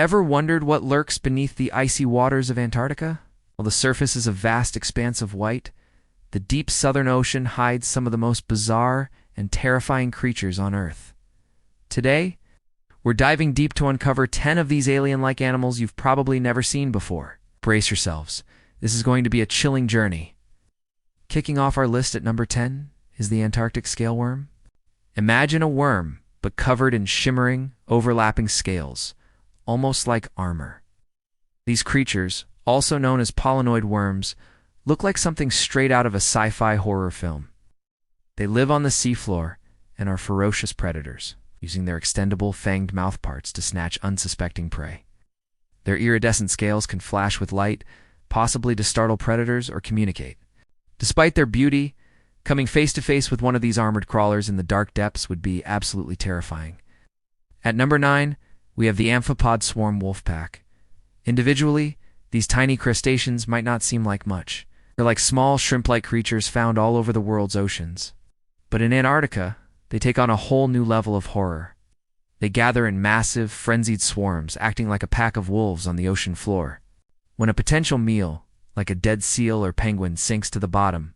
Ever wondered what lurks beneath the icy waters of Antarctica? While the surface is a vast expanse of white, the deep southern ocean hides some of the most bizarre and terrifying creatures on Earth. Today, we're diving deep to uncover 10 of these alien-like animals you've probably never seen before. Brace yourselves. This is going to be a chilling journey. Kicking off our list at number 10 is the Antarctic Scale Worm. Imagine a worm, but covered in shimmering, overlapping scales, almost like armor. These creatures, also known as Polynoid worms, look like something straight out of a sci-fi horror film. They live on the seafloor and are ferocious predators, using their extendable, fanged mouthparts to snatch unsuspecting prey. Their iridescent scales can flash with light, possibly to startle predators or communicate. Despite their beauty, coming face-to-face with one of these armored crawlers in the dark depths would be absolutely terrifying. At number 9, we have the Amphipod Swarm Wolfpack. Individually, these tiny crustaceans might not seem like much. They're like small shrimp-like creatures found all over the world's oceans. But in Antarctica, they take on a whole new level of horror. They gather in massive, frenzied swarms, acting like a pack of wolves on the ocean floor. When a potential meal, like a dead seal or penguin, sinks to the bottom,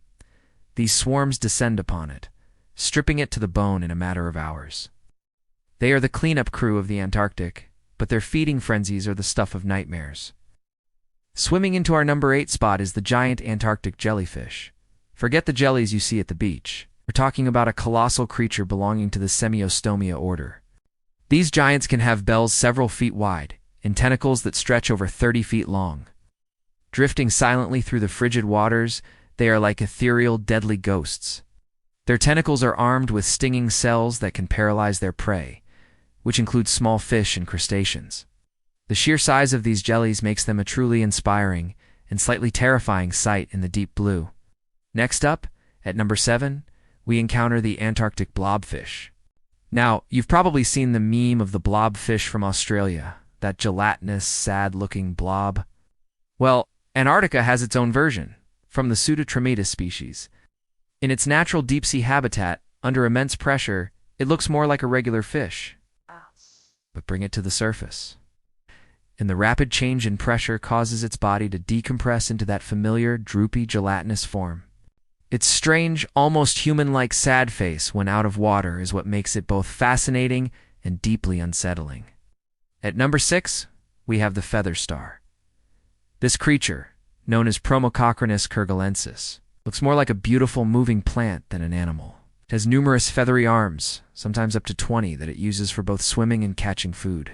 these swarms descend upon it, stripping it to the bone in a matter of hours. They are the cleanup crew of the Antarctic, but their feeding frenzies are the stuff of nightmares. Swimming into our number 8 spot is the giant Antarctic jellyfish. Forget the jellies you see at the beach. We're talking about a colossal creature belonging to the Semaeostomeae order. These giants can have bells several feet wide and tentacles that stretch over 30 feet long. Drifting silently through the frigid waters, they are like ethereal, deadly ghosts. Their tentacles are armed with stinging cells that can paralyze their prey, which includes small fish and crustaceans. The sheer size of these jellies makes them a truly inspiring and slightly terrifying sight in the deep blue. Next up, at number 7, we encounter the Antarctic Blobfish. Now, you've probably seen the meme of the blobfish from Australia, that gelatinous, sad-looking blob. Well, Antarctica has its own version, from the Pseudotrematomus species. In its natural deep-sea habitat, under immense pressure, it looks more like a regular fish. But bring it to the surface, and the rapid change in pressure causes its body to decompress into that familiar, droopy, gelatinous form. Its strange, almost human-like sad face when out of water is what makes it both fascinating and deeply unsettling. At number 6, we have the feather star. This creature, known as Promococrinus kerguelensis, looks more like a beautiful moving plant than an animal. It has numerous feathery arms, sometimes up to 20, that it uses for both swimming and catching food.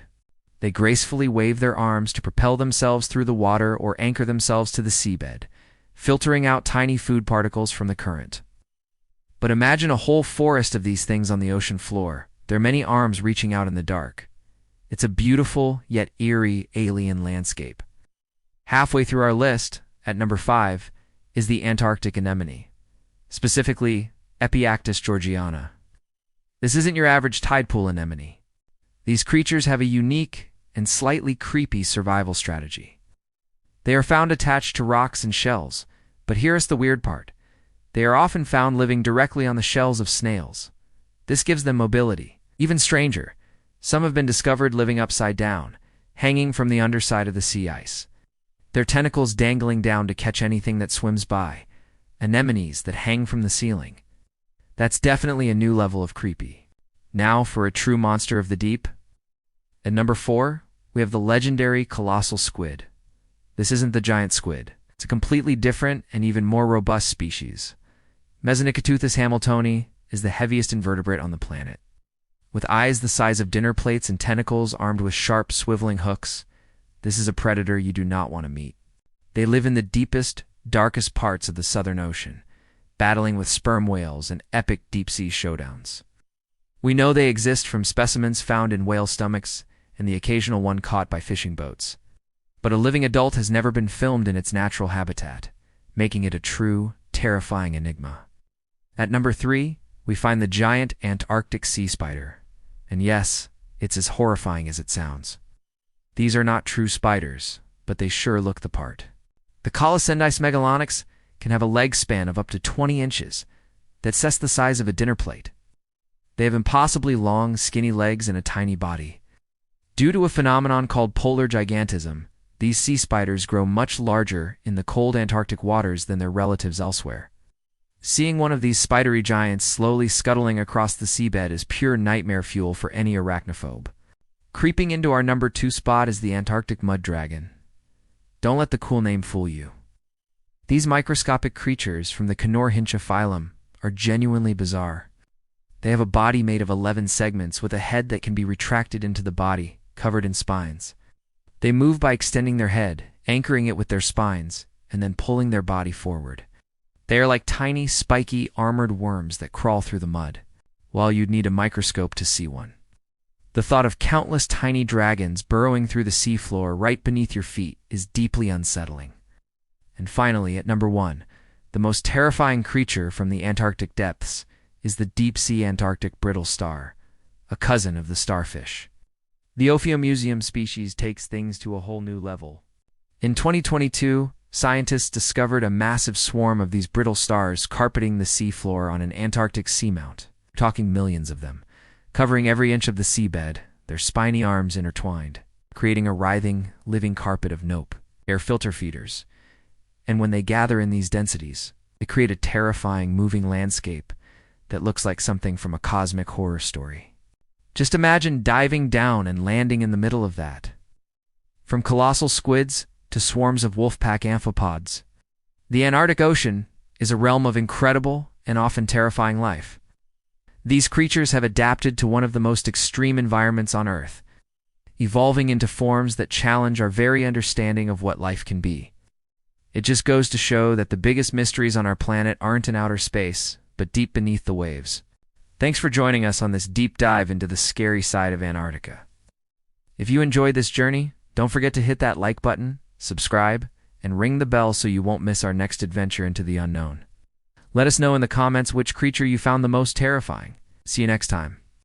They gracefully wave their arms to propel themselves through the water or anchor themselves to the seabed, filtering out tiny food particles from the current. But imagine a whole forest of these things on the ocean floor, their many arms reaching out in the dark. It's a beautiful yet eerie alien landscape. Halfway through our list, at number 5, is the Antarctic anemone, specifically Epiactis georgiana. This isn't your average tide pool anemone. These creatures have a unique and slightly creepy survival strategy. They are found attached to rocks and shells, but here's the weird part. They are often found living directly on the shells of snails. This gives them mobility. Even stranger, some have been discovered living upside down, hanging from the underside of the sea ice. Their tentacles dangling down to catch anything that swims by. Anemones that hang from the ceiling. That's definitely a new level of creepy. Now for a true monster of the deep. At number 4, we have the legendary colossal squid. This isn't the giant squid. It's a completely different and even more robust species. Mesonicoteuthis hamiltoni is the heaviest invertebrate on the planet. With eyes the size of dinner plates and tentacles armed with sharp, swiveling hooks, this is a predator you do not want to meet. They live in the deepest, darkest parts of the Southern Ocean, battling with sperm whales and epic deep-sea showdowns. We know they exist from specimens found in whale stomachs and the occasional one caught by fishing boats. But a living adult has never been filmed in its natural habitat, making it a true, terrifying enigma. At number 3, we find the giant Antarctic sea spider. And yes, it's as horrifying as it sounds. These are not true spiders, but they sure look the part. The Colossendice megalonyx can have a leg span of up to 20 inches. That's the size of a dinner plate. They have impossibly long, skinny legs and a tiny body. Due to a phenomenon called polar gigantism, these sea spiders grow much larger in the cold Antarctic waters than their relatives elsewhere. Seeing one of these spidery giants slowly scuttling across the seabed is pure nightmare fuel for any arachnophobe. Creeping into our number 2 spot is the Antarctic mud dragon. Don't let the cool name fool you. These microscopic creatures from the Canorhincha phylum are genuinely bizarre. They have a body made of 11 segments with a head that can be retracted into the body, covered in spines. They move by extending their head, anchoring it with their spines, and then pulling their body forward. They are like tiny, spiky, armored worms that crawl through the mud, while you'd need a microscope to see one. The thought of countless tiny dragons burrowing through the seafloor right beneath your feet is deeply unsettling. And finally, at number 1, the most terrifying creature from the Antarctic depths is the deep-sea Antarctic brittle star, a cousin of the starfish. The Ophiomuseum species takes things to a whole new level. In 2022, scientists discovered a massive swarm of these brittle stars carpeting the seafloor on an Antarctic seamount. We're talking millions of them, covering every inch of the seabed, their spiny arms intertwined, creating a writhing, living carpet of nope, air filter feeders. And when they gather in these densities, they create a terrifying, moving landscape that looks like something from a cosmic horror story. Just imagine diving down and landing in the middle of that. From colossal squids to swarms of wolfpack amphipods, the Antarctic Ocean is a realm of incredible and often terrifying life. These creatures have adapted to one of the most extreme environments on Earth, evolving into forms that challenge our very understanding of what life can be. It just goes to show that the biggest mysteries on our planet aren't in outer space, but deep beneath the waves. Thanks for joining us on this deep dive into the scary side of Antarctica. If you enjoyed this journey, don't forget to hit that like button, subscribe, and ring the bell so you won't miss our next adventure into the unknown. Let us know in the comments which creature you found the most terrifying. See you next time.